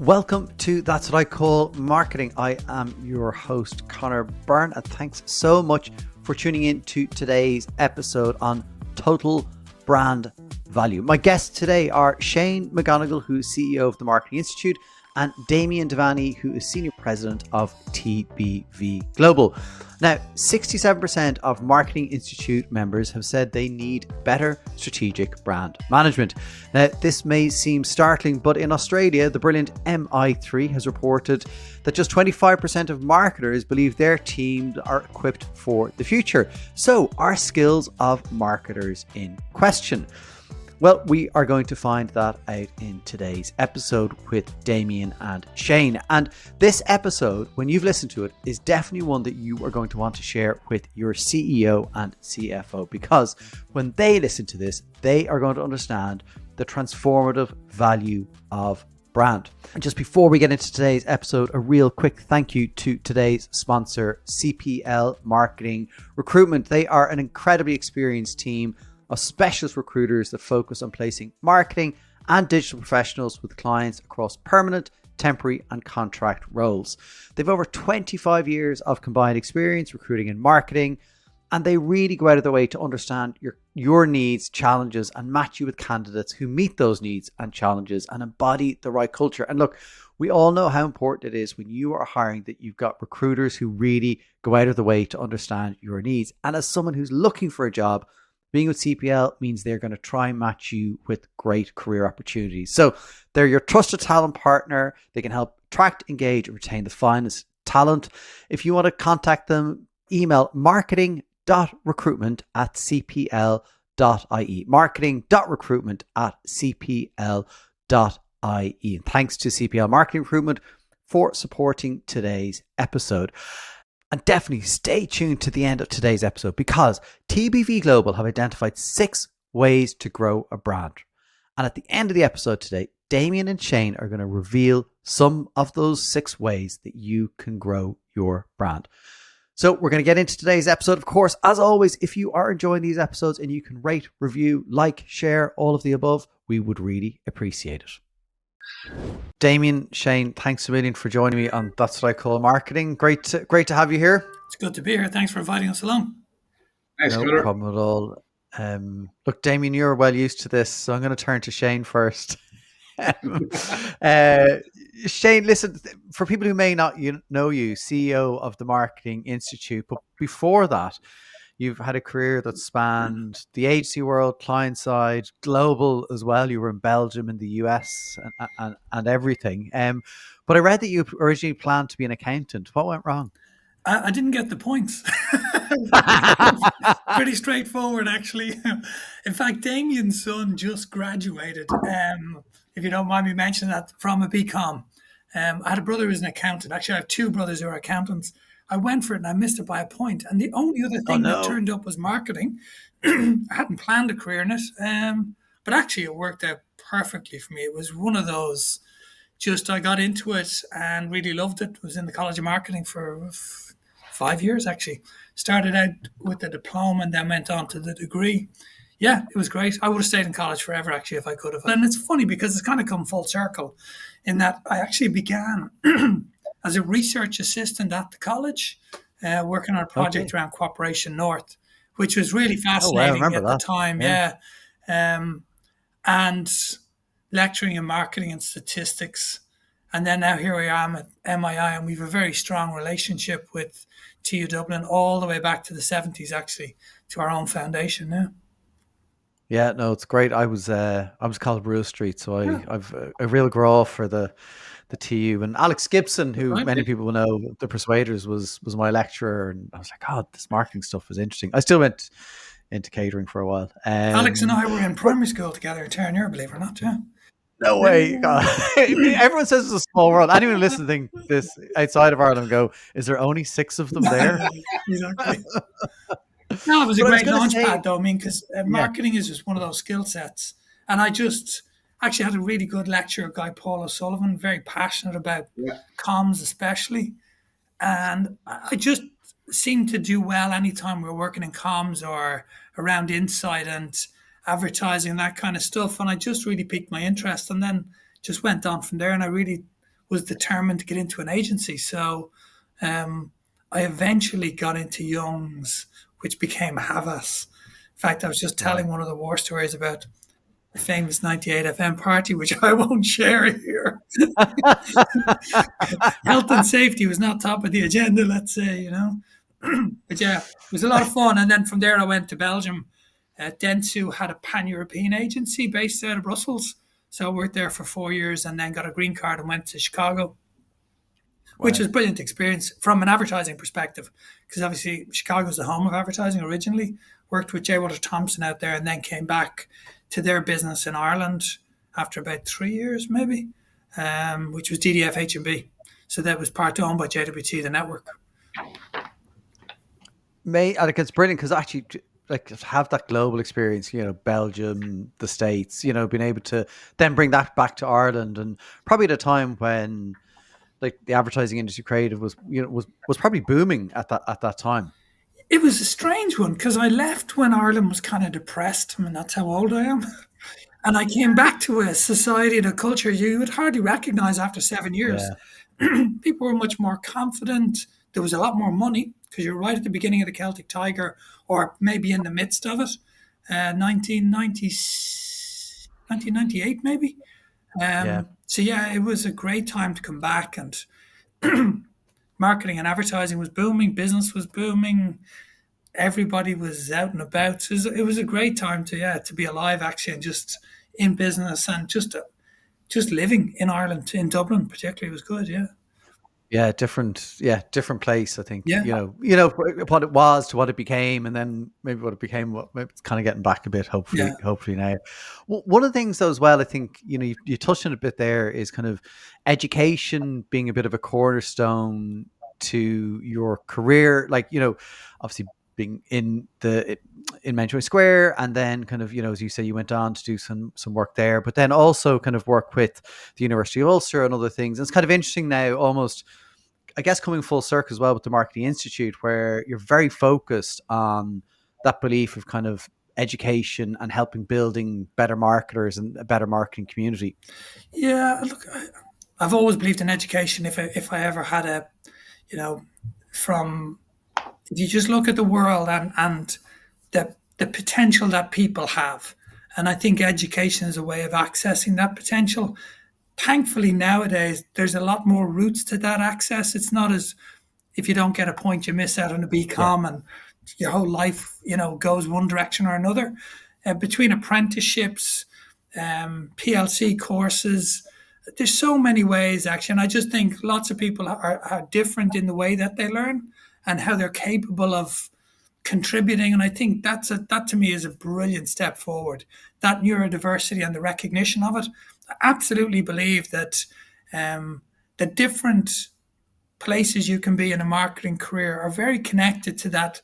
Welcome to That's What I Call Marketing. I am your host, Conor Byrne, and thanks so much for tuning in to today's episode on total brand value. My guests today are Shane McGonigle, who's CEO of the Marketing Institute, and Damian Devaney, who is Senior President of TBV Global. Now, 67% of Marketing Institute members have said they need better strategic brand management. Now, this may seem startling, but in Australia, the brilliant MII has reported that just 25% of marketers believe their teams are equipped for the future. So, are skills of marketers in question? Well, we are going to find that out in today's episode with Damian and Shane. And this episode, when you've listened to it, is definitely one that you are going to want to share with your CEO and CFO, because when they listen to this, they are going to understand the transformative value of brand. And just before we get into today's episode, a real quick thank you to today's sponsor, CPL Marketing Recruitment. They are an incredibly experienced team of specialist recruiters that focus on placing marketing and digital professionals with clients across permanent, temporary and contract roles. They've over 25 years of combined experience recruiting and marketing, and they really go out of their way to understand your needs, challenges, and match you with candidates who meet those needs and challenges and embody the right culture. And look, we all know how important it is when you are hiring that you've got recruiters who really go out of the way to understand your needs. And as someone who's looking for a job, being with CPL means they're going to try and match you with great career opportunities. So they're your trusted talent partner. They can help attract, engage, and retain the finest talent. If you want to contact them, email marketing.recruitment@cpl.ie. marketing.recruitment@cpl.ie. And thanks to CPL Marketing Recruitment for supporting today's episode. And definitely stay tuned to the end of today's episode, because TBV Global have identified 6 ways to grow a brand. And at the end of the episode today, Damian and Shane are going to reveal some of those 6 ways that you can grow your brand. So we're going to get into today's episode. Of course, as always, if you are enjoying these episodes and you can rate, review, like, share, all of the above, we would really appreciate it. Damian, Shane, thanks a million for joining me on That's What I Call Marketing. Great to have you here. It's good to be here. Thanks for inviting us along. Thanks, no Conor. problem at all. Look, Damian, you're well used to this, so I'm going to turn to Shane first. Shane, listen, for people who may not know you, CEO of the Marketing Institute, but before that, you've had a career that spanned the agency world, client side, global as well. You were in Belgium, in the US, and everything. But I read that you originally planned to be an accountant. What went wrong? I didn't get the points. Pretty straightforward, actually. In fact, Damian's son just graduated, if you don't mind me mentioning that, from a BCom. I had a brother who's an accountant. Actually, I have 2 brothers who are accountants. I went for it and I missed it by a point. And the only other thing that turned up was marketing. I hadn't planned a career in it, but actually it worked out perfectly for me. It was one of those, I got into it and really loved it. Was in the College of Marketing for 5 years, actually. Started out with the diploma and then went on to the degree. Yeah, it was great. I would have stayed in college forever, actually, if I could have. And it's funny because it's kind of come full circle in that I actually began as a research assistant at the college, working on a project around Cooperation North, which was really fascinating at the time. Yeah. And lecturing in marketing and statistics. And then now here I am at MII, and we have a very strong relationship with TU Dublin all the way back to the 70s, actually, to our own foundation now. Yeah, no, it's great. I was called Brew Street, so I've a real grow for the TU, and Alex Gibson, who many people will know, the Persuaders, was my lecturer, and I was like, God, this marketing stuff is interesting. I still went into catering for a while. Alex and I were in primary school together at Terranure, believe it or not, yeah. No way. God. Everyone says it's a small world. Anyone listening to this outside of Ireland go, is there only 6 of them there? Exactly. No, it was a great launch pad, though. I mean, because marketing is just one of those skill sets. And I just actually had a really good lecturer, a guy, Paul O'Sullivan, very passionate about comms especially. And I just seemed to do well anytime we were working in comms or around insight and advertising and that kind of stuff. And I just really piqued my interest and then just went on from there. And I really was determined to get into an agency. So I eventually got into Young's, which became Havas. In fact, I was just telling one of the war stories about the famous 98 FM party, which I won't share here. Health and safety was not top of the agenda, let's say, But yeah, it was a lot of fun. And then from there, I went to Belgium. Dentsu had a pan-European agency based out of Brussels. So I worked there for 4 years and then got a green card and went to Chicago, which Wow. was a brilliant experience from an advertising perspective. Because obviously, Chicago's the home of advertising originally. Worked with J. Walter Thompson out there and then came back to their business in Ireland after about 3 years, maybe, which was DDF H&B. So that was part owned by JWT, the network. I think it's brilliant because actually, like, have that global experience, Belgium, the States, being able to then bring that back to Ireland, and probably at a time when like the advertising industry creative was probably booming at that time. It was a strange one because I left when Ireland was kind of depressed. I mean, that's how old I am. And I came back to a society and a culture you would hardly recognize after 7 years. Yeah, People were much more confident. There was a lot more money because you're right at the beginning of the Celtic Tiger, or maybe in the midst of it, 1990, 1998 maybe. yeah, So yeah, it was a great time to come back, and marketing and advertising was booming, business was booming, everybody was out and about. It was a great time to be alive actually, and just in business and just living in Ireland, in Dublin particularly was good. Yeah, different place. I think yeah, what it was to what it became, and then maybe what it became. What maybe it's kind of getting back a bit. yeah, Hopefully now. One of the things though as well, I think you touched on a bit there, is kind of education being a bit of a cornerstone to your career. Like obviously being in Mentoring Square, and then kind of as you say, you went on to do some work there, but then also kind of work with the University of Ulster and other things. And it's kind of interesting now, almost, I guess, coming full circle as well with the Marketing Institute, where you're very focused on that belief of kind of education and helping building better marketers and a better marketing community. yeah. Look, I've always believed in education. If I ever had you know, from if you just look at the world and the potential that people have, and I think education is a way of accessing that potential. Thankfully, nowadays there's a lot more routes to that access. It's not as if you don't get a point, you miss out on a Yeah, BCom and your whole life, goes one direction or another. Between apprenticeships, PLC courses, there's so many ways actually. And I just think lots of people are different in the way that they learn and how they're capable of contributing. And I think that to me is a brilliant step forward. That neurodiversity and the recognition of it. I absolutely believe that the different places you can be in a marketing career are very connected to that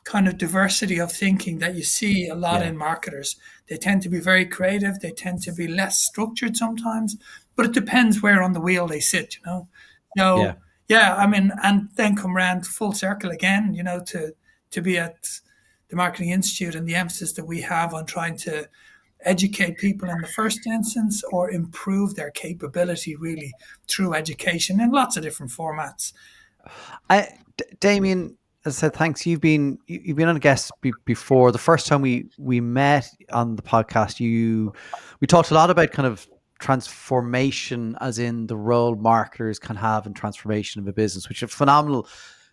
kind of diversity of thinking that you see a lot yeah, in marketers. They tend to be very creative, they tend to be less structured sometimes, but it depends where on the wheel they sit. yeah. So yeah, I mean, and then come around full circle again, to be at the Marketing Institute and the emphasis that we have on trying to educate people in the first instance or improve their capability really through education in lots of different formats. Damien, as I said, thanks. You've been on a guest before. The first time we met on the podcast, we talked a lot about kind of transformation, as in the role marketers can have in transformation of a business, which is a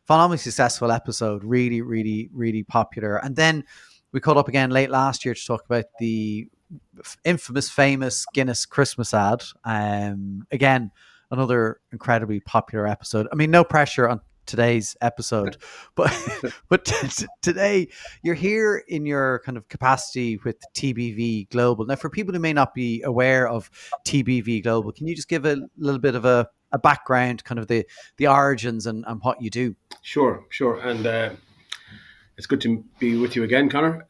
phenomenally successful episode. Really, really, really popular. And then we caught up again late last year to talk about the famous Guinness Christmas ad. Again, another incredibly popular episode. I mean, no pressure on today's episode, but today you're here in your kind of capacity with TBV Global. Now, for people who may not be aware of TBV Global, can you just give a little bit of a background, kind of the origins and what you do? Sure. And it's good to be with you again, Conor.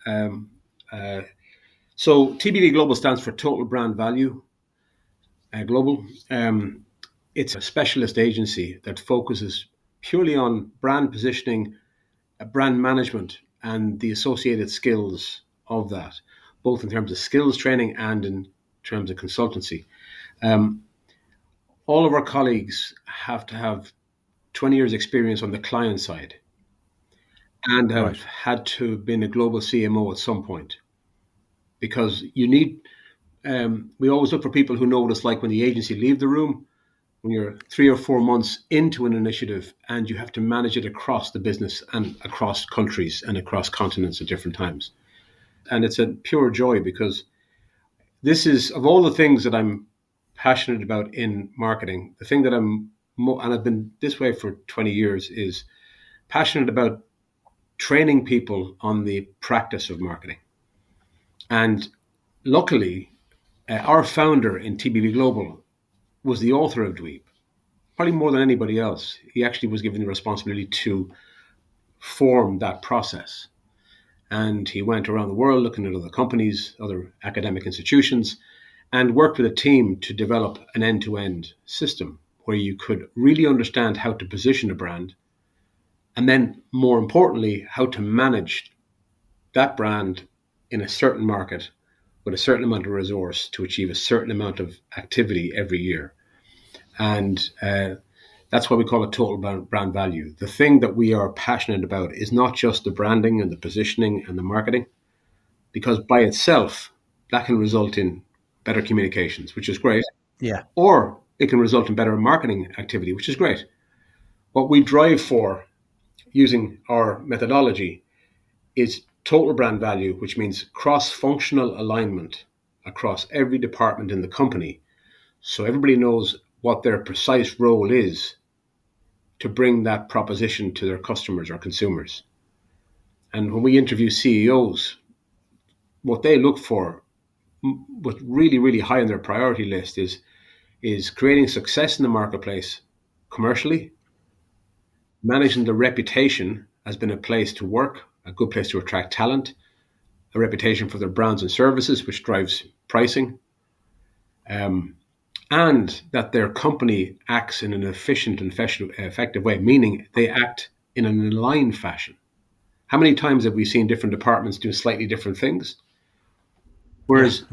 So TBV Global stands for Total Brand Value Global. It's a specialist agency that focuses purely on brand positioning, brand management, and the associated skills of that, both in terms of skills training and in terms of consultancy. all of our colleagues have to have 20 years experience on the client side and have had to have been a global CMO at some point, because you need, we always look for people who know what it's like when the agency leave the room, when you're 3 or 4 months into an initiative and you have to manage it across the business and across countries and across continents at different times. And it's a pure joy, because this is, of all the things that I'm passionate about in marketing, the thing that and I've been this way for 20 years, is passionate about training people on the practice of marketing. And luckily, our founder in TBV Global was the author of Dweeb, probably more than anybody else. He actually was given the responsibility to form that process. And he went around the world looking at other companies, other academic institutions, and worked with a team to develop an end-to-end system where you could really understand how to position a brand, and then, more importantly, how to manage that brand in a certain market with a certain amount of resource to achieve a certain amount of activity every year. And that's why we call it total brand value. The thing that we are passionate about is not just the branding and the positioning and the marketing, because by itself, that can result in better communications, which is great. Yeah. Or it can result in better marketing activity, which is great. What we drive for using our methodology is total brand value, which means cross-functional alignment across every department in the company, so everybody knows what their precise role is to bring that proposition to their customers or consumers. And when we interview CEOs, what they look for, what's really, really high on their priority list, is creating success in the marketplace commercially, managing the reputation as being a place to work, a good place to attract talent, a reputation for their brands and services, which drives pricing, and that their company acts in an efficient and effective way, meaning they act in an aligned fashion. How many times have we seen different departments do slightly different things? Whereas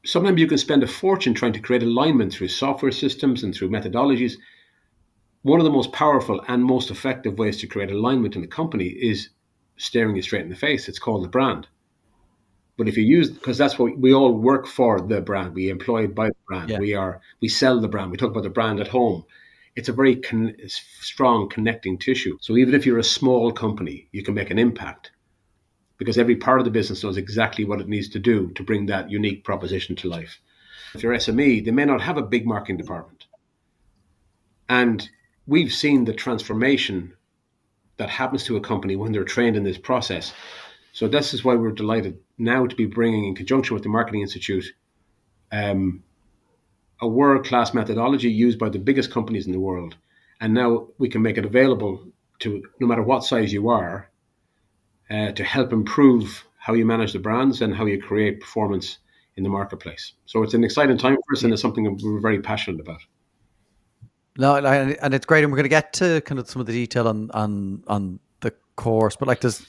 sometimes you can spend a fortune trying to create alignment through software systems and through methodologies. One of the most powerful and most effective ways to create alignment in the company is staring you straight in the face. It's called the brand. But if you use, because that's what we all work for, the brand, we employed by the brand, we sell the brand, we talk about the brand at home. It's a very strong connecting tissue. So even if you're a small company, you can make an impact, because every part of the business knows exactly what it needs to do to bring that unique proposition to life. If you're SME, they may not have a big marketing department. And we've seen the transformation that happens to a company when they're trained in this process. So this is why we're delighted now to be bringing, in conjunction with the Marketing Institute, a world-class methodology used by the biggest companies in the world. And now we can make it available to no matter what size you are, to help improve how you manage the brands and how you create performance in the marketplace. So it's an exciting time for us, and it's something that we're very passionate about. No, and it's great, and we're going to get to kind of some of the detail on the course, but like there's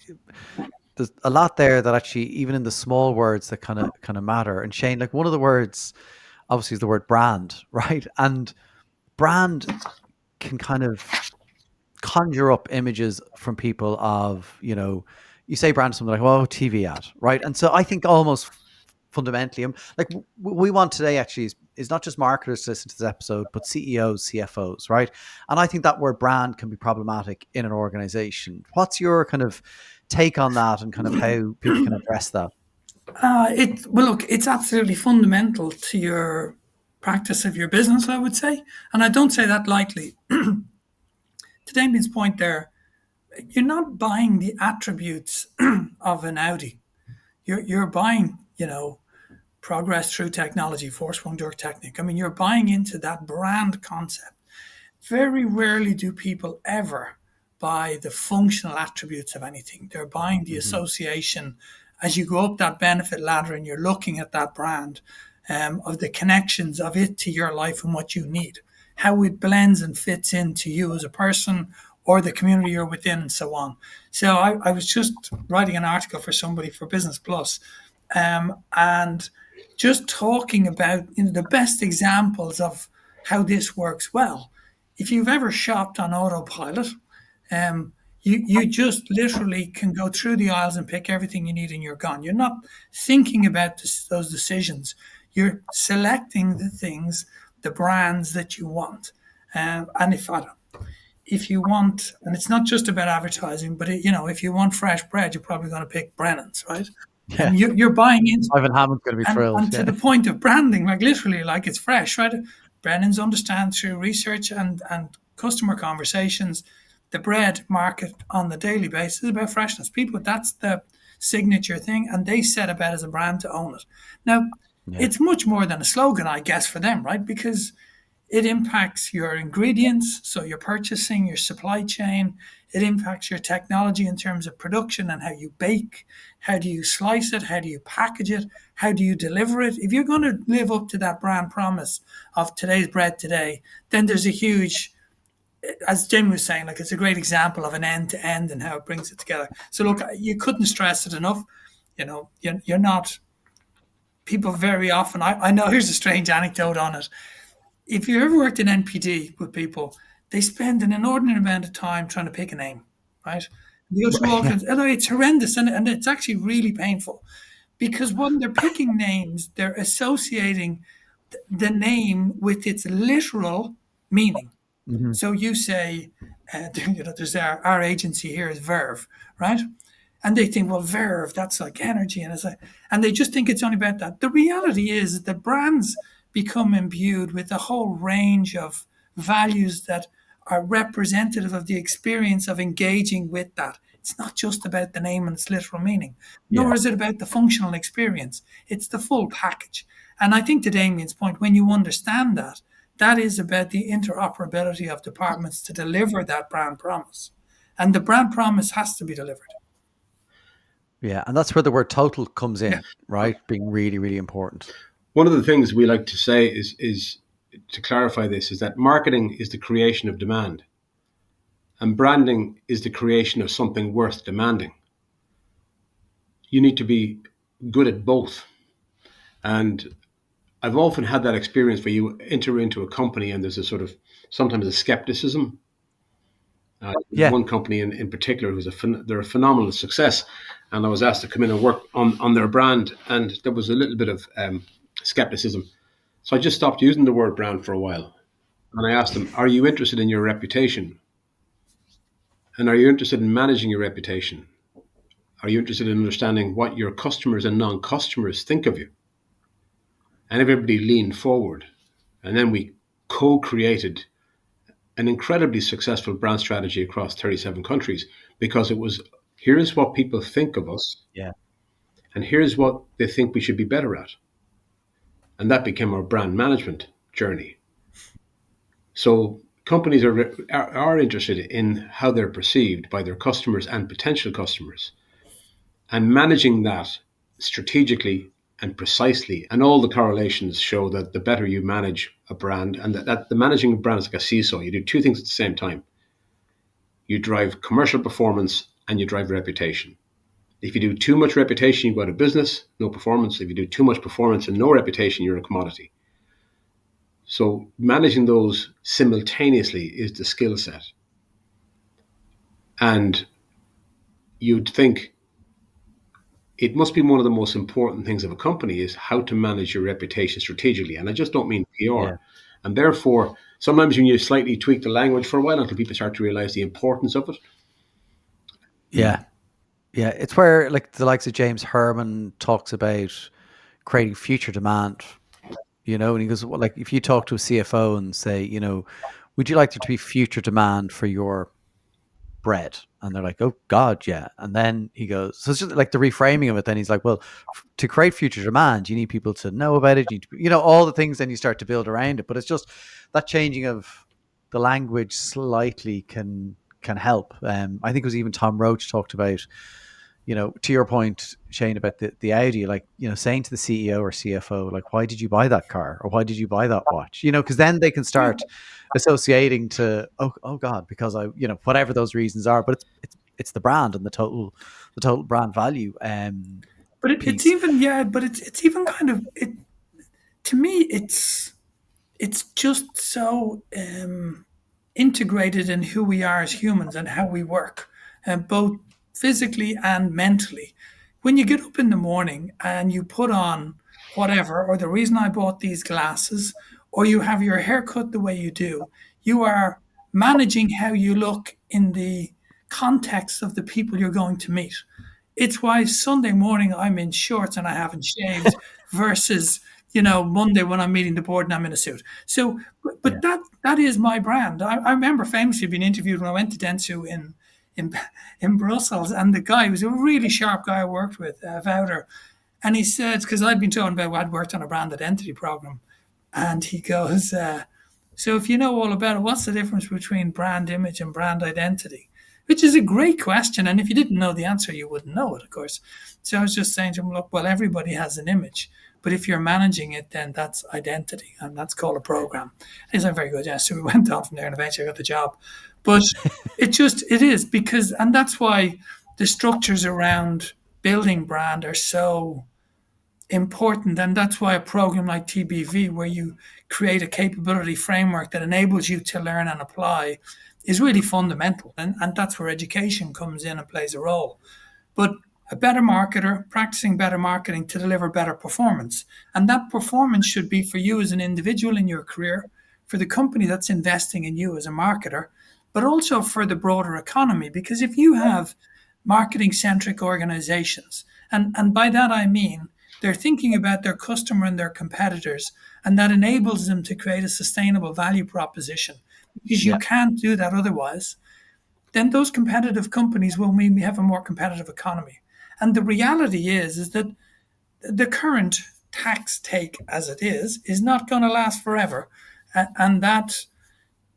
a lot there that actually, even in the small words, that kind of matter. And Shane, like one of the words obviously is the word brand, right? And brand can kind of conjure up images from people of, you say brand, something like, oh, TV ad, right? And so I think almost fundamentally, like we want today actually is not just marketers to listen to this episode, but CEOs, CFOs, right? And I think that word brand can be problematic in an organization. What's your kind of take on that, and kind of how people can address that? Look, it's absolutely fundamental to your practice of your business, I would say. And I don't say that lightly. To Damian's point there, you're not buying the attributes of an Audi. You're buying, progress through technology, Vorsprung technique. I mean, you're buying into that brand concept. Very rarely do people ever buy the functional attributes of anything. They're buying the association as you go up that benefit ladder, and you're looking at that brand, of the connections of it to your life and what you need, how it blends and fits into you as a person or the community you're within, and so on. So I was just writing an article for somebody for Business Plus, and just talking about the best examples of how this works well. If you've ever shopped on autopilot, you just literally can go through the aisles and pick everything you need and you're gone. You're not thinking about those decisions. You're selecting the things, the brands that you want. And if you want, and it's not just about advertising, but if you want fresh bread, you're probably going to pick Brennan's, right? Yeah. And you're buying into, Ivan Hammond's going to be thrilled. and to the point of branding, like literally, like it's fresh, right? Brennan's understand through research and customer conversations, the bread market on the daily basis is about freshness. People, that's the signature thing, and they set about as a brand to own it. Now, it's much more than a slogan, I guess, for them, right? Because it impacts your ingredients, so your purchasing, your supply chain. It impacts your technology in terms of production and how you bake, how do you slice it, how do you package it, how do you deliver it. If you're going to live up to that brand promise of today's bread today, then there's a huge, as Jim was saying, like it's a great example of an end to end and how it brings it together. So look, you couldn't stress it enough. You're not, people very often, I know here's a strange anecdote on it. If you ever worked in NPD with people, they spend an inordinate amount of time trying to pick a name, right? It's horrendous and it's actually really painful because when they're picking names, they're associating the name with its literal meaning. Mm-hmm. So you say, there's our agency here is Verve, right? And they think, well, Verve, that's like energy, and they just think it's only about that. The reality is that brands become imbued with a whole range of values that are representative of the experience of engaging with that. It's not just about the name and its literal meaning, nor is it about the functional experience. It's the full package. And I think to Damian's point, when you understand that, that is about the interoperability of departments to deliver that brand promise. And the brand promise has to be delivered. Yeah, and that's where the word total comes in, right? Being really, really important. One of the things we like to say is to clarify this, is that marketing is the creation of demand and branding is the creation of something worth demanding. You need to be good at both. And I've often had that experience where you enter into a company and there's a sort of, sometimes a skepticism. One company in particular they're a phenomenal success, and I was asked to come in and work on their brand, and there was a little bit of skepticism. So I just stopped using the word brand for a while. And I asked them, are you interested in your reputation? And are you interested in managing your reputation? Are you interested in understanding what your customers and non-customers think of you? And everybody leaned forward. And then we co-created an incredibly successful brand strategy across 37 countries because it was, here's what people think of us. Yeah. And here's what they think we should be better at. And that became our brand management journey. So companies are interested in how they're perceived by their customers and potential customers, and managing that strategically and precisely. And all the correlations show that the better you manage a brand, and that the managing a brand is like a seesaw. You do two things at the same time. You drive commercial performance and you drive reputation. If you do too much reputation, you go out of business, no performance. If you do too much performance and no reputation, you're a commodity. So managing those simultaneously is the skill set. And you'd think it must be one of the most important things of a company is how to manage your reputation strategically. And I just don't mean PR. Yeah. And therefore, sometimes when you slightly tweak the language for a while until people start to realize the importance of it. Yeah. Yeah. It's where like the likes of James Herman talks about creating future demand, and he goes, well, like if you talk to a CFO and say, would you like there to be future demand for your bread? And they're like, oh God, yeah. And then he goes, so it's just like the reframing of it. Then he's like, well, to create future demand, you need people to know about it. You need to, all the things then you start to build around it. But it's just that changing of the language slightly can help. I think it was even Tom Roach talked about, to your point, Shane, about the Audi, like, saying to the CEO or CFO, like, why did you buy that car? Or why did you buy that watch? Because then they can start associating to, oh God, because I, whatever those reasons are, but it's the brand and the total brand value. But it's even kind of, to me, it's just so integrated in who we are as humans and how we work, both physically and mentally. When you get up in the morning and you put on whatever, or the reason I bought these glasses, or you have your hair cut the way you do, you are managing how you look in the context of the people you're going to meet. It's why Sunday morning I'm in shorts and I haven't shaved versus, Monday when I'm meeting the board and I'm in a suit. So, but that is my brand. I remember famously being interviewed when I went to Dentsu in in Brussels, and the guy was a really sharp guy I worked with, Wouter, and he said, because I'd been talking about I'd worked on a brand identity program, and he goes, so if you know all about it, what's the difference between brand image and brand identity? Which is a great question. And if you didn't know the answer, you wouldn't know it, of course. So I was just saying to him, look, well, everybody has an image. But if you're managing it, then that's identity. And that's called a program. It's not very good. Yeah. So we went on from there and eventually I got the job. But it is because, and that's why the structures around building brand are so important. And that's why a program like TBV, where you create a capability framework that enables you to learn and apply, is really fundamental. And that's where education comes in and plays a role. But a better marketer practicing better marketing to deliver better performance. And that performance should be for you as an individual in your career, for the company that's investing in you as a marketer, but also for the broader economy. Because if you have marketing centric organizations, and by that I mean they're thinking about their customer and their competitors, and that enables them to create a sustainable value proposition, because you can't do that otherwise, then those competitive companies will mean we have a more competitive economy. And the reality is that the current tax take as it is not going to last forever. And that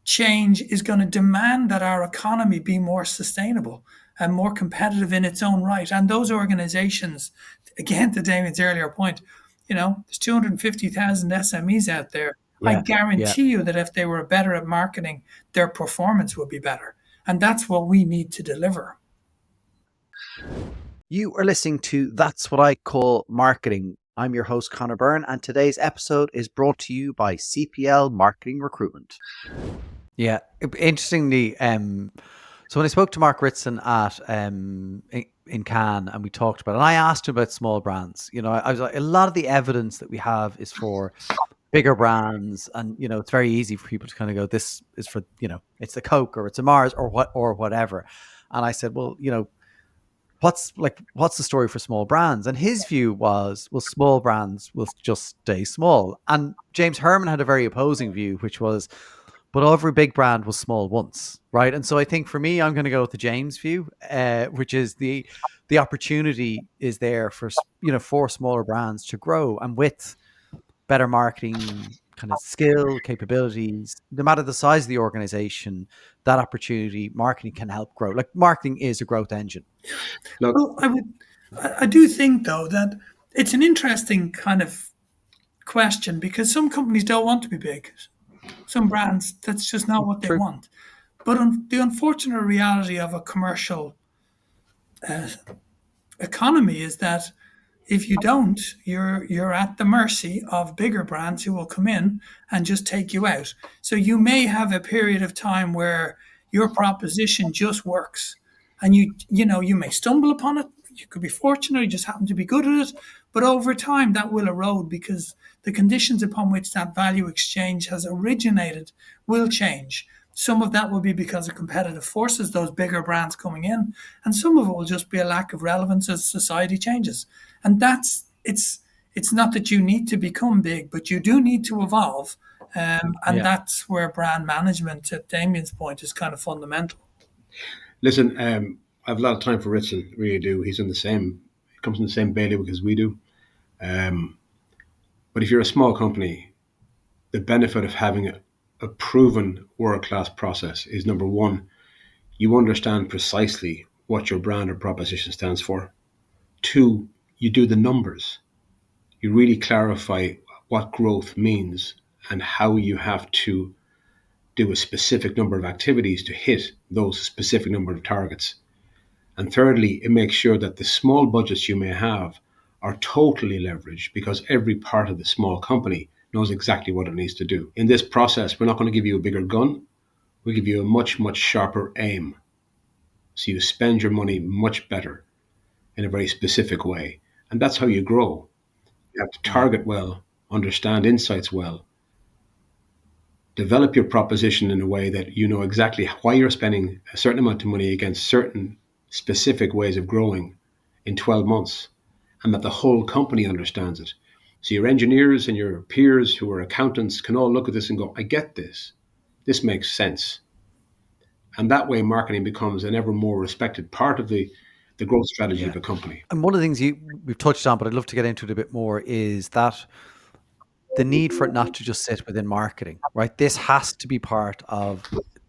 change is going to demand that our economy be more sustainable and more competitive in its own right. And those organizations, again, to Damian's earlier point, there's 250,000 SMEs out there. I guarantee you that if they were better at marketing, their performance would be better. And that's what we need to deliver. You are listening to That's What I Call Marketing. I'm your host, Conor Byrne, and today's episode is brought to you by CPL Marketing Recruitment. Yeah, interestingly, so when I spoke to Mark Ritson at in Cannes, and we talked about it, and I asked him about small brands. I was like, a lot of the evidence that we have is for bigger brands, and it's very easy for people to kind of go, this is for, it's a Coke or it's a Mars or whatever. And I said, well, what's the story for small brands? And his view was, well, small brands will just stay small. And James Herman had a very opposing view, which was, but every big brand was small once, right? And so I think for me, I'm going to go with the James view, which is the opportunity is there for smaller brands to grow, and with better marketing kind of skill, capabilities, no matter the size of the organization, that opportunity, marketing can help grow. Like, marketing is a growth engine. Well, I do think, though, that it's an interesting kind of question, because some companies don't want to be big. Some brands, that's just not what they want. But the unfortunate reality of a commercial economy is that if you don't, you're at the mercy of bigger brands who will come in and just take you out. So you may have a period of time where your proposition just works, and you may stumble upon it. You could be fortunate, you just happen to be good at it. But over time, that will erode, because the conditions upon which that value exchange has originated will change. Some of that will be because of competitive forces, those bigger brands coming in, and some of it will just be a lack of relevance as society changes. And it's not that you need to become big, but you do need to evolve. That's where brand management, to Damian's point, is kind of fundamental. Listen, I have a lot of time for Ritson, really do. He comes in the same bailiwick as we do. But if you're a small company, the benefit of having a proven world-class process is, number one, you understand precisely what your brand or proposition stands for. Two, you do the numbers. You really clarify what growth means and how you have to do a specific number of activities to hit those specific number of targets. And thirdly, it makes sure that the small budgets you may have are totally leveraged, because every part of the small company knows exactly what it needs to do. In this process, we're not going to give you a bigger gun. We'll give you a much, much sharper aim. So you spend your money much better in a very specific way. And that's how you grow. You have to target well, understand insights well, develop your proposition in a way that you know exactly why you're spending a certain amount of money against certain specific ways of growing in 12 months, and that the whole company understands it. So your engineers and your peers who are accountants can all look at this and go, I get this. This makes sense. And that way marketing becomes an ever more respected part of the growth strategy of a company. And one of the things we've touched on, but I'd love to get into it a bit more, is that the need for it not to just sit within marketing, right? This has to be part of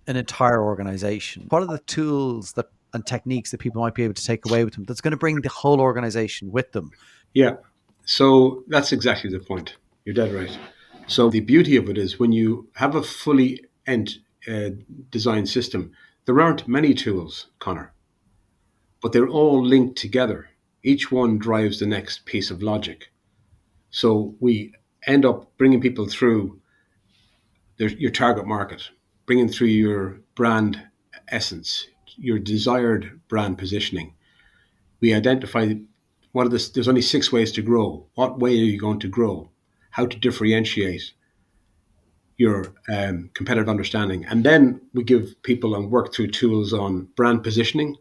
an entire organization. What are the tools and techniques that people might be able to take away with them that's going to bring the whole organization with them? Yeah. So that's exactly the point. You're dead right. So the beauty of it is when you have a fully designed system, there aren't many tools, Conor, but they're all linked together. Each one drives the next piece of logic. So we end up bringing people through your target market, bringing through your brand essence, your desired brand positioning. We identify there's only 6 ways to grow. What way are you going to grow? How to differentiate your competitive understanding. And then we give people and work through tools on brand positioning.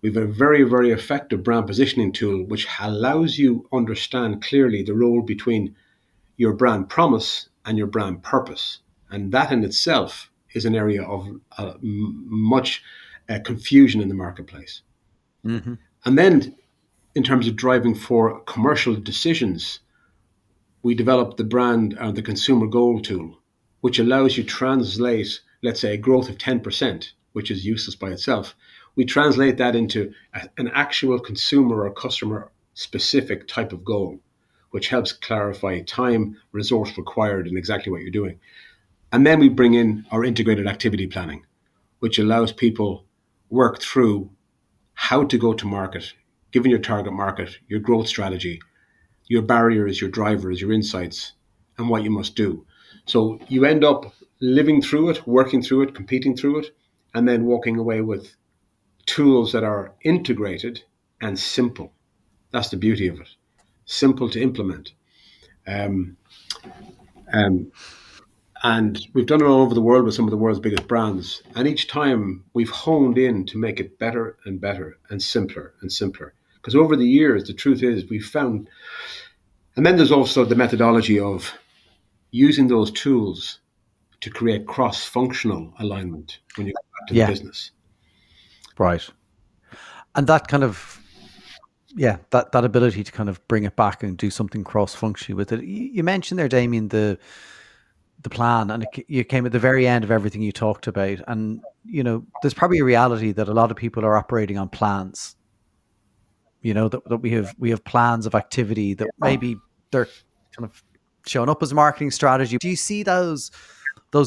We have a very, very effective brand positioning tool, which allows you understand clearly the role between your brand promise and your brand purpose. And that in itself is an area of much confusion in the marketplace. Mm-hmm. And then in terms of driving for commercial decisions, we developed the brand and the consumer goal tool, which allows you to translate, let's say, a growth of 10%, which is useless by itself. We translate that into an actual consumer or customer specific type of goal, which helps clarify time, resource required, and exactly what you're doing. And then we bring in our integrated activity planning, which allows people work through how to go to market, given your target market, your growth strategy, your barriers, your drivers, your insights, and what you must do. So you end up living through it, working through it, competing through it, and then walking away with tools that are integrated and simple. That's the beauty of it. Simple to implement. And we've done it all over the world with some of the world's biggest brands. And each time we've honed in to make it better and better and simpler and simpler. Because over the years, the truth is we've found, and then there's also the methodology of using those tools to create cross-functional alignment when you go back to the business. Right. And that kind of, that ability to kind of bring it back and do something cross-functionally with it. You mentioned there, Damian, the plan, and you came at the very end of everything you talked about. And, there's probably a reality that a lot of people are operating on plans. That we have plans of activity that maybe they're kind of showing up as a marketing strategy. Do you see those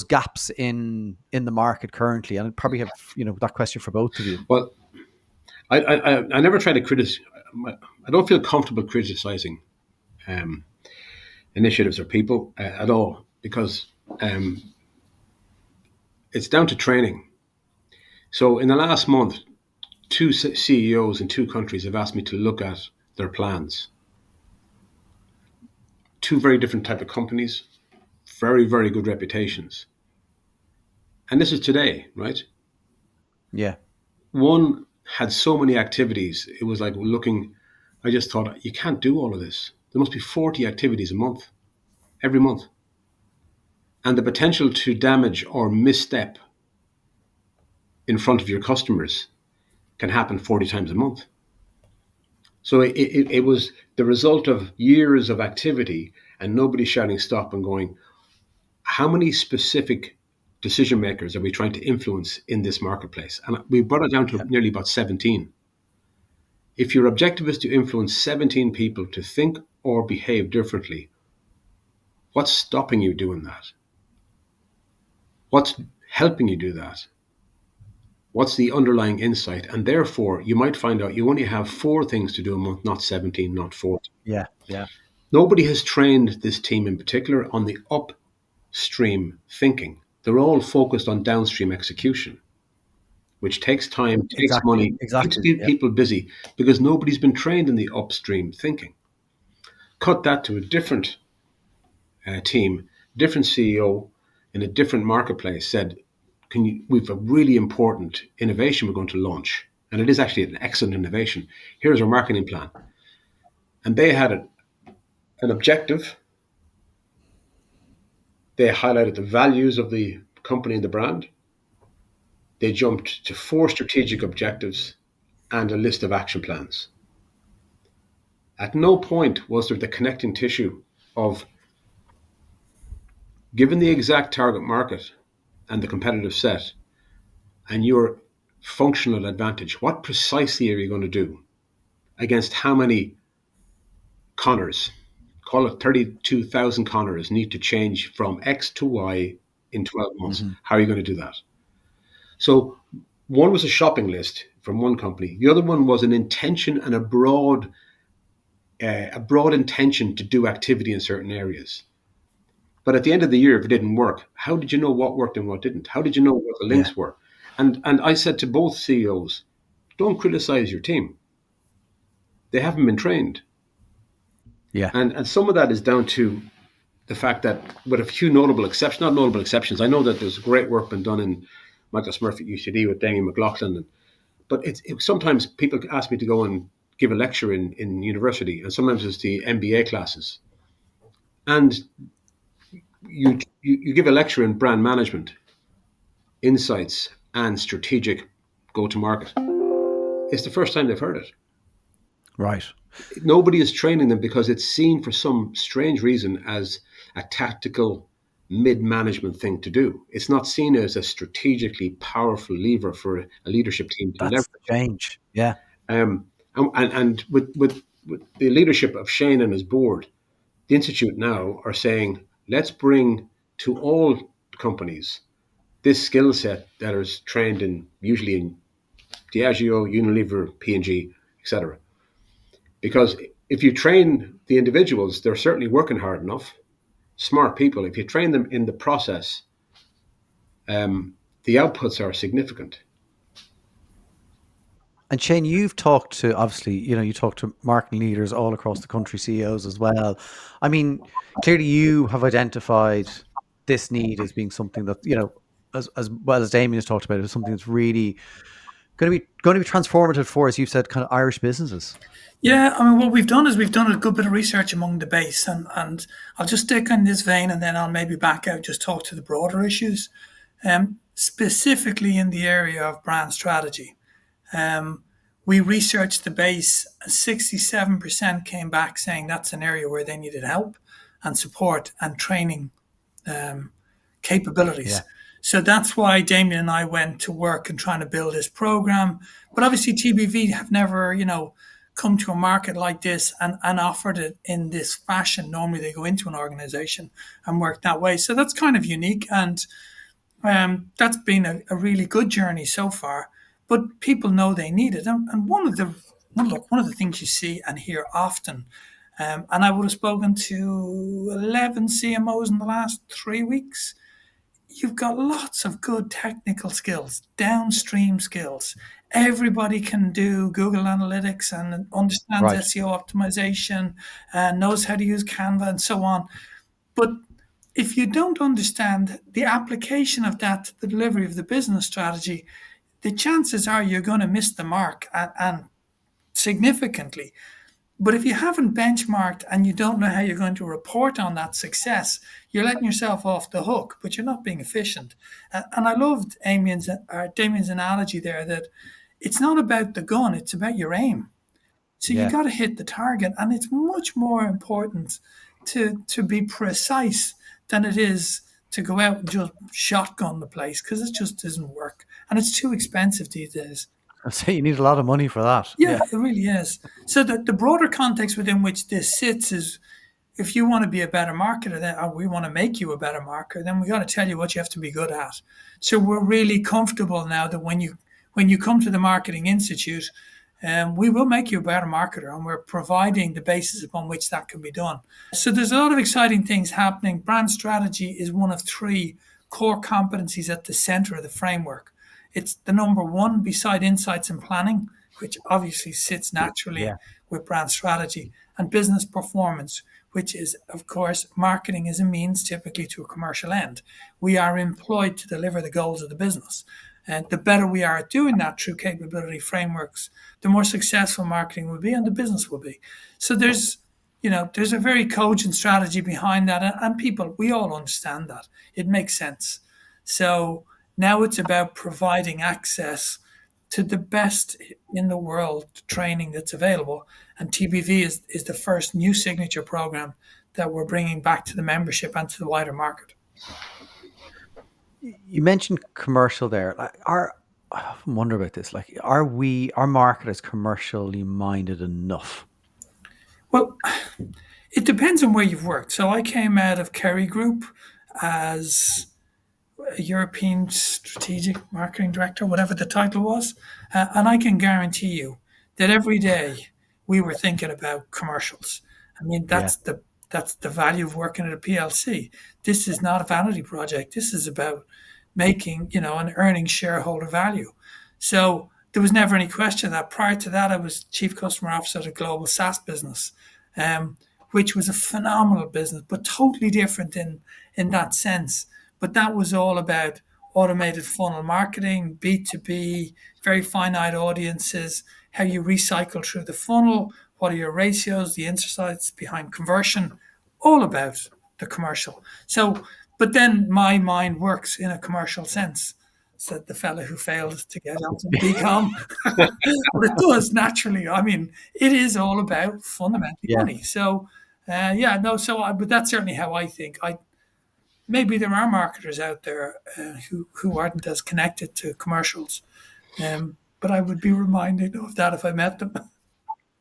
gaps in the market currently? And I probably have that question for both of you. Well, I never try to criticize. I don't feel comfortable criticizing initiatives or people at all, because it's down to training. So in the last month, 2 CEOs in 2 countries have asked me to look at their plans. 2 very different type of companies, very, very good reputations. And this is today, right? Yeah. One had so many activities. It was like I just thought, you can't do all of this. There must be 40 activities a month, every month. And the potential to damage or misstep in front of your customers can happen 40 times a month. So it was the result of years of activity and nobody shouting stop and going, how many specific decision makers are we trying to influence in this marketplace? And we brought it down to nearly about 17. If your objective is to influence 17 people to think or behave differently, what's stopping you doing that? What's helping you do that? What's the underlying insight? And therefore, you might find out you only have 4 things to do a month, not 17, not 40. Yeah. Nobody has trained this team in particular on the upstream thinking. They're all focused on downstream execution, which takes time, takes money, keeps Exactly. Yeah. people busy because nobody's been trained in the upstream thinking. Cut that to a different team, different CEO in a different marketplace said, we've a really important innovation we're going to launch. And it is actually an excellent innovation. Here's our marketing plan. And they had an objective. They highlighted the values of the company and the brand. They jumped to 4 strategic objectives and a list of action plans. At no point was there the connecting tissue of, given the exact target market and the competitive set and your functional advantage, what precisely are you going to do against how many Conors? Call it 32,000 Conors need to change from X to Y in 12 months. Mm-hmm. How are you going to do that? So one was a shopping list from one company. The other one was an intention and a broad intention to do activity in certain areas. But at the end of the year, if it didn't work, how did you know what worked and what didn't? How did you know what the links were? And I said to both CEOs, don't criticize your team. They haven't been trained. Yeah. And some of that is down to the fact that, with a few notable exceptions, not notable exceptions, I know that there's great work been done in Michael Smurf at UCD with Damian McGonigle, but sometimes people ask me to go and give a lecture in university, and sometimes it's the MBA classes. And you give a lecture in brand management, insights, and strategic go-to-market. It's the first time they've heard it. Right. Nobody is training them because it's seen for some strange reason as a tactical mid-management thing to do. It's not seen as a strategically powerful lever for a leadership team to leverage. That's the change. Yeah. And with the leadership of Shane and his board, the Institute now are saying, let's bring to all companies this skill set that is trained usually in Diageo, Unilever, P&G, etc. Because if you train the individuals, they're certainly working hard enough, smart people. If you train them in the process, the outputs are significant. And Shane, you've talked to, obviously, you talk to marketing leaders all across the country, CEOs as well. I mean, clearly you have identified this need as being something that, as well as Damian has talked about, is something that's really going to be transformative for, as you've said, kind of Irish businesses. Yeah, I mean, what we've done is we've done a good bit of research among the base, and I'll just stick in this vein, and then I'll maybe back out, just talk to the broader issues, specifically in the area of brand strategy. We researched the base, 67% came back saying that's an area where they needed help and support and training capabilities. Yeah. So that's why Damian and I went to work and trying to build this program. But obviously TBV have never, come to a market like this and offered it in this fashion. Normally they go into an organization and work that way. So that's kind of unique. And that's been a really good journey so far. But people know they need it. And one of the things you see and hear often, and I would have spoken to 11 CMOs in the last 3 weeks, you've got lots of good technical skills, downstream skills. Everybody can do Google Analytics and understands SEO optimization and knows how to use Canva and so on. But if you don't understand the application of that to the delivery of the business strategy, the chances are you're going to miss the mark and significantly. But if you haven't benchmarked and you don't know how you're going to report on that success, you're letting yourself off the hook, but you're not being efficient. And I loved Damian's analogy there, that it's not about the gun, it's about your aim. So you got to hit the target, and it's much more important to be precise than it is to go out and just shotgun the place, because it just doesn't work. And it's too expensive these days. I say you need a lot of money for that. Yeah, it really is. So the broader context within which this sits is, if you want to be a better marketer, or we want to make you a better marketer, then we got to tell you what you have to be good at. So we're really comfortable now that when you come to the Marketing Institute, we will make you a better marketer, and we're providing the basis upon which that can be done. So there's a lot of exciting things happening. Brand strategy is one of 3 core competencies at the center of the framework. It's the number one beside insights and planning, which obviously sits naturally with brand strategy, and business performance, which is, of course, marketing is a means typically to a commercial end. We are employed to deliver the goals of the business. And the better we are at doing that through capability frameworks, the more successful marketing will be and the business will be. So there's a very cogent strategy behind that. And people, we all understand that. It makes sense. So now it's about providing access to the best in the world training that's available. And TBV is the first new signature program that we're bringing back to the membership and to the wider market. You mentioned commercial there. I often wonder about this. Like, are our marketers commercially minded enough? Well, it depends on where you've worked. So I came out of Kerry Group as a European Strategic Marketing Director, whatever the title was. And I can guarantee you that every day we were thinking about commercials. I mean, that's the value of working at a PLC. This is not a vanity project. This is about making, and earning shareholder value. So there was never any question that. Prior to that, I was Chief Customer Officer at a global SaaS business, which was a phenomenal business, but totally different in that sense. But that was all about automated funnel marketing, B2B, very finite audiences, how you recycle through the funnel, what are your ratios, the insights behind conversion, all about the commercial. So, but then my mind works in a commercial sense, said the fellow who failed to get onto BCom. But it does naturally. I mean, it is all about fundamentally money. So, but that's certainly how I think. Maybe there are marketers out there who aren't as connected to commercials, but I would be reminded of that if I met them.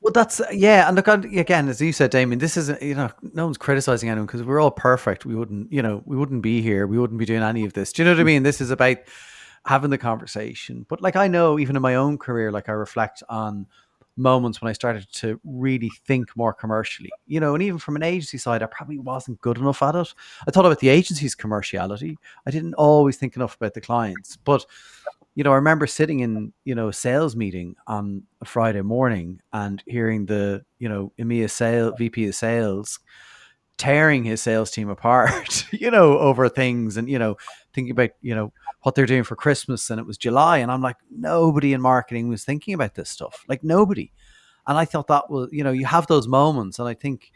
Well, and look, again, as you said, Damian, this isn't, no one's criticizing anyone because we're all perfect. We wouldn't be here. We wouldn't be doing any of this. Do you know what I mean? This is about having the conversation. But like, I know even in my own career, like I reflect on moments when I started to really think more commercially, and even from an agency side, I probably wasn't good enough at it. I thought about the agency's commerciality. I didn't always think enough about the clients. But, I remember sitting in, a sales meeting on a Friday morning and hearing the, MII VP of sales tearing his sales team apart, over things and, thinking about, what they're doing for Christmas, and it was July. And I'm like, nobody in marketing was thinking about this stuff. Like, nobody. And I thought that was, you have those moments. And I think,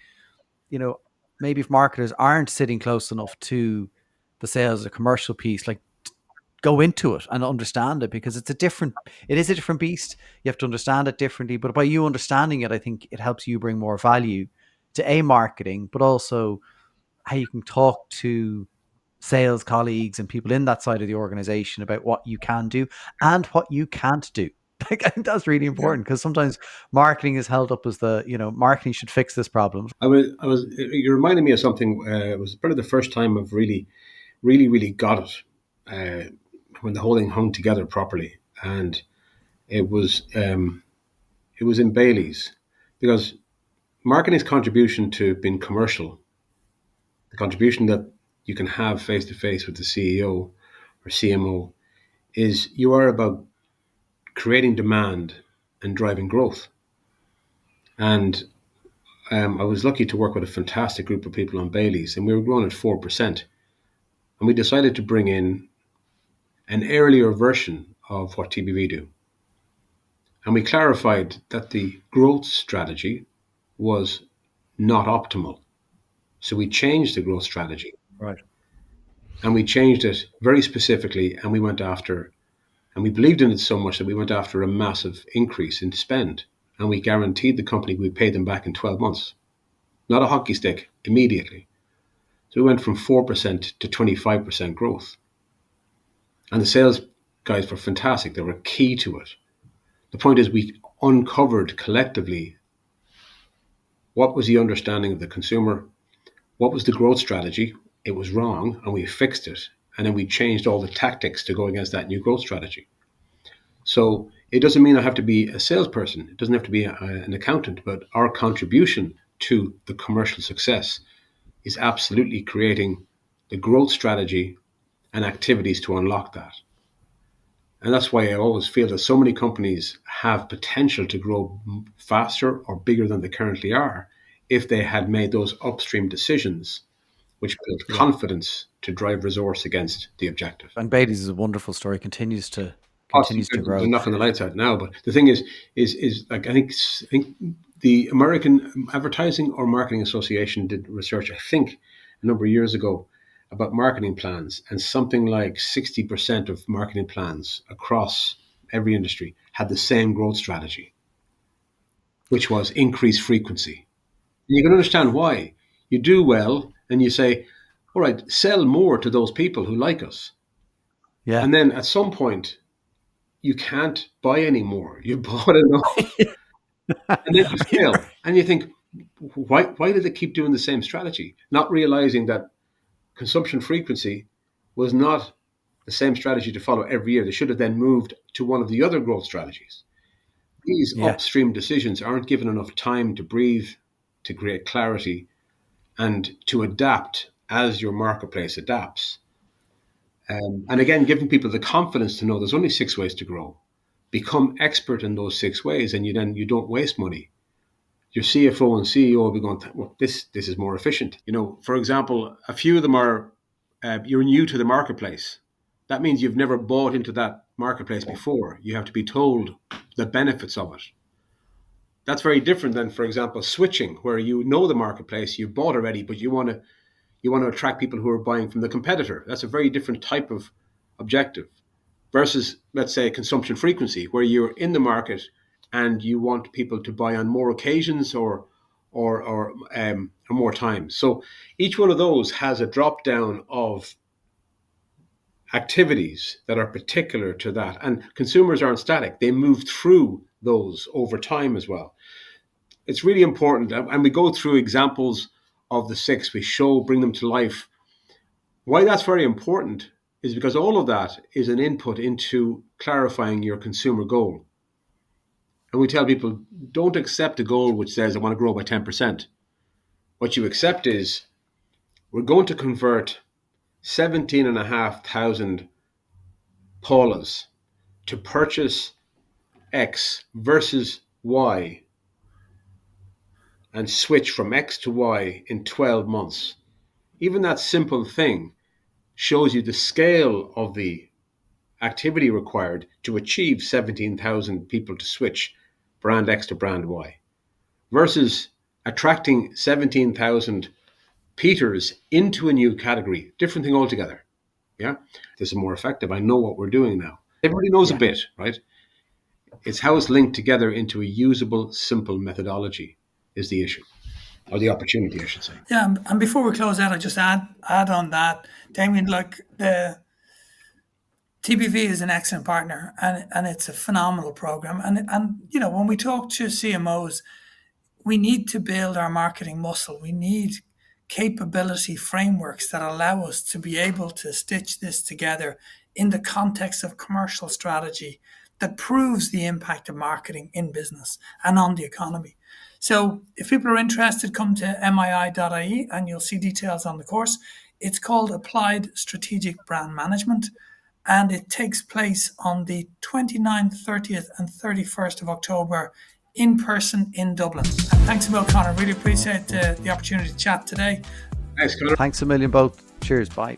maybe if marketers aren't sitting close enough to the sales or commercial piece, like, go into it and understand it, because it is a different beast. You have to understand it differently. But by you understanding it, I think it helps you bring more value to marketing, but also how you can talk to sales colleagues and people in that side of the organization about what you can do and what you can't do. Like, I think that's really important, because sometimes marketing is held up as marketing should fix this problem. You reminded me of something. It was probably the first time I've really got it when the whole thing hung together properly, and it was in Bailey's, because marketing's contribution to being commercial, the contribution that you can have face to face with the CEO or CMO, is you are about creating demand and driving growth. And I was lucky to work with a fantastic group of people on Bailey's, and we were growing at 4%. And we decided to bring in an earlier version of what TBV do. And we clarified that the growth strategy was not optimal. So we changed the growth strategy. Right. And we changed it very specifically, and we believed in it so much that we went after a massive increase in spend. And we guaranteed the company we'd pay them back in 12 months. Not a hockey stick, immediately. So we went from 4% to 25% growth. And the sales guys were fantastic. They were key to it. The point is, we uncovered collectively what was the understanding of the consumer, what was the growth strategy. It was wrong, and we fixed it. And then we changed all the tactics to go against that new growth strategy. So It doesn't mean I have to be a salesperson. It doesn't have to be an accountant, but our contribution to the commercial success is absolutely creating the growth strategy and activities to unlock that. And that's why I always feel that so many companies have potential to grow faster or bigger than they currently are if they had made those upstream decisions, which build confidence to drive resource against the objective. And Bailey's is a wonderful story, continues to grow. I'm knocking the lights out now, but the thing is like I think the American Advertising or Marketing Association did research, I think, a number of years ago about marketing plans, and something like 60% of marketing plans across every industry had the same growth strategy, which was increased frequency. And you can understand why. You do well and you say, all right, sell more to those people who like us. Yeah. And then at some point, you can't buy any more. You bought enough. And then you fail. And you think, why do they keep doing the same strategy? Not realizing that consumption frequency was not the same strategy to follow every year. They should have then moved to one of the other growth strategies. These upstream decisions aren't given enough time to breathe, to create clarity, and to adapt as your marketplace adapts. And again, giving people the confidence to know there's only 6 ways to grow. Become expert in those 6 ways, and you don't waste money. Your CFO and CEO will be going, well, this is more efficient. For example, a few of them are, you're new to the marketplace. That means you've never bought into that marketplace before. You have to be told the benefits of it. That's very different than, for example, switching, where you know the marketplace, you bought already, but you want to attract people who are buying from the competitor. That's a very different type of objective versus, let's say, consumption frequency, where you're in the market and you want people to buy on more occasions or more times. So each one of those has a drop down of activities that are particular to that. And consumers aren't static. They move through those over time as well. It's really important. And we go through examples of the 6. We bring them to life. Why that's very important is because all of that is an input into clarifying your consumer goal. And we tell people, don't accept a goal which says, I want to grow by 10%. What you accept is, we're going to convert 17,500 Paulas to purchase X versus Y and switch from X to Y in 12 months. Even that simple thing shows you the scale of the activity required to achieve 17,000 people to switch brand X to brand Y versus attracting 17,000 Peters into a new category. Different thing altogether. Yeah, this is more effective. I know what we're doing now. Everybody knows a bit, right? It's how it's linked together into a usable, simple methodology is the issue, or the opportunity, I should say. Yeah, and before we close out, I just add on that, Damian, like the TBV is an excellent partner, and it's a phenomenal program. And when we talk to CMOs, we need to build our marketing muscle. We need capability frameworks that allow us to be able to stitch this together in the context of commercial strategy that proves the impact of marketing in business and on the economy. So if people are interested, come to mii.ie and you'll see details on the course. It's called Applied Strategic Brand Management, and it takes place on the 29th, 30th and 31st of October in person in Dublin. And thanks a million, Conor. Really appreciate the opportunity to chat today. Thanks, Conor. Thanks a million both. Cheers. Bye.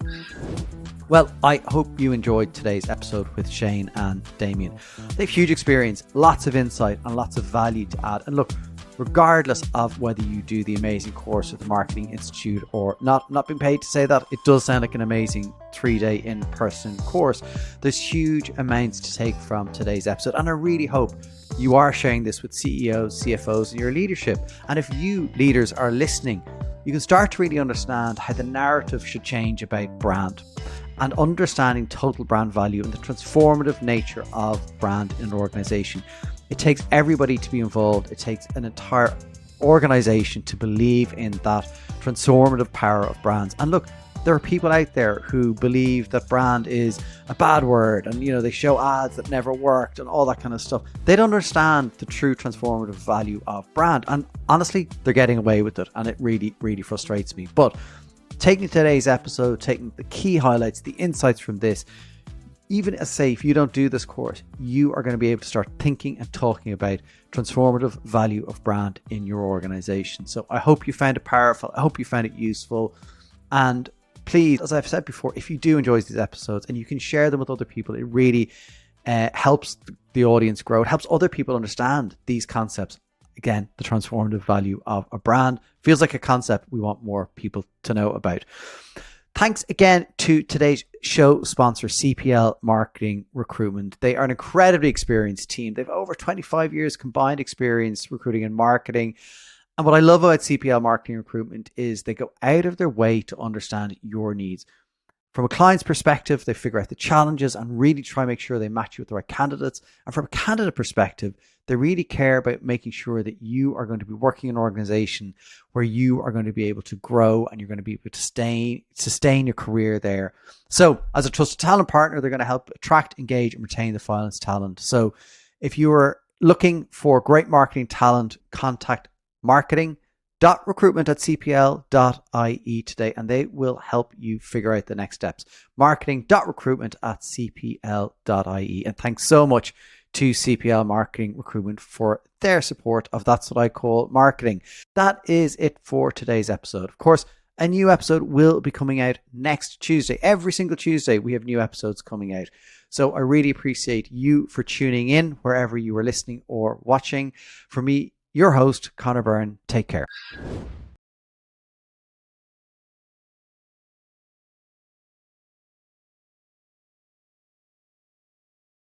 Well, I hope you enjoyed today's episode with Shane and Damian. They have huge experience, lots of insight and lots of value to add. And look, regardless of whether you do the amazing course at the Marketing Institute or not being paid to say that, it does sound like an amazing 3-day in-person course. There's huge amounts to take from today's episode, and I really hope you are sharing this with CEOs, CFOs, and your leadership. And if you leaders are listening, you can start to really understand how the narrative should change about brand and understanding total brand value and the transformative nature of brand in an organization. It takes everybody to be involved. It takes an entire organization to believe in that transformative power of brands. And look, There are people out there who believe that brand is a bad word and, they show ads that never worked and all that kind of stuff. They don't understand the true transformative value of brand. And honestly, they're getting away with it. And it really, really frustrates me. But taking today's episode, taking the key highlights, the insights from this, even as say, if you don't do this course, you are going to be able to start thinking and talking about transformative value of brand in your organization. So I hope you found it powerful. I hope you found it useful. And please, as I've said before, if you do enjoy these episodes and you can share them with other people, it really helps the audience grow. It helps other people understand these concepts. Again, the transformative value of a brand feels like a concept we want more people to know about. Thanks again to today's show sponsor, CPL Marketing Recruitment. They are an incredibly experienced team. They've over 25 years combined experience recruiting and marketing. And what I love about CPL Marketing Recruitment is they go out of their way to understand your needs. From a client's perspective, they figure out the challenges and really try and make sure they match you with the right candidates. And from a candidate perspective, they really care about making sure that you are going to be working in an organization where you are going to be able to grow and you're going to be able to sustain your career there. So as a trusted talent partner, they're going to help attract, engage, and retain the finest talent. So if you are looking for great marketing talent, contact marketing.recruitment@cpl.ie today, and they will help you figure out the next steps. Marketing.recruitment@cpl.ie. And thanks so much to CPL Marketing Recruitment for their support of That's What I Call Marketing. That is it for today's episode. Of course, a new episode will be coming out next Tuesday. Every single Tuesday, we have new episodes coming out. So I really appreciate you for tuning in wherever you are listening or watching. For me, your host, Conor Byrne, take care.